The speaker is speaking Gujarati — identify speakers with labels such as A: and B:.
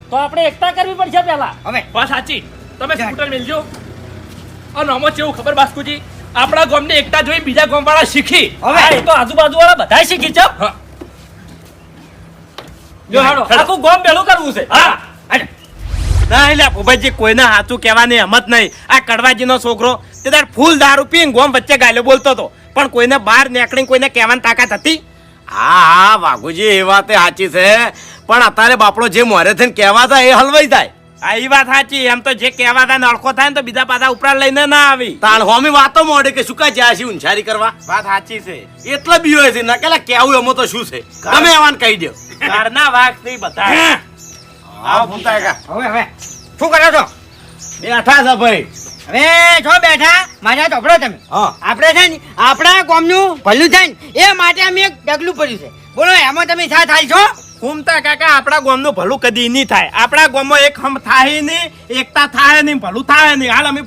A: તો આપણે એકતા કરવી પડશે પહેલા.
B: હવે
C: વાત સાચી. તમે સ્કૂટર મેલજો. અને આમાં કેવું ખબર બાસ્કુજી, આપણા ગામની એકતા જોઈ બીજા ગામવાળા શીખી.
A: હવે એ તો આજુબાજુ વાળા બધા શીખી છે.
C: હા.
A: જો હાડો આખું ગામ ભેળું કરવું છે.
C: હા.
D: ના એટલે ભૂપતજી કોઈને હાથું કહેવાની હિંમત નહીં. આ કડવાજીનો છોકરો તે તાર ફૂલ દારૂ પીને ગોમ વચ્ચે ગાયલો બોલતો હતો, પણ કોઈને બહાર નીકળીને કોઈને કહેવાની તાકાત હતી? હા હા વાઘુજી એ વાત સાચી છે, પણ અત્યારે બાપડો જે મોરે થઈને કહેવા હતા એ હલવાઈ જાય. હા એ વાત સાચી. એમ તો જે કહેવા હતા નળખો થાય ને તો બીજા પાછા ઉપરા લઈને ના આવી. તાણ હોમી વાતો મોડે કે શું કા જ્યાં છે ઊંચારી કરવા. વાત સાચી છે. એટલે બીયો છે ના કેલા કેવું એમાં તો શું છે, તમે એવાને કહી દો. ઘરના વાઘ થી બધા. હા ભૂમતા કાકા.
B: હવે શું કરો છો?
D: બેઠા છે ભાઈ.
B: હવે છો બેઠા મારા ચોપડો તમે.
D: હા.
B: આપણે છે ને આપણા ગામનું ભલું થાય ને એ માટે અમે એક ડગલું પડ્યું છે. બોલો એમાં તમે સાથ હાલ છો?
D: ઘૂમતા કાકા આપણા ગામનું ભલું કદી નહીં થાય. આપણા ગામમાં એક હમ થાય નહીં, એકતા થાય નહીં, ભલું થાય નહીં. હાલ અમે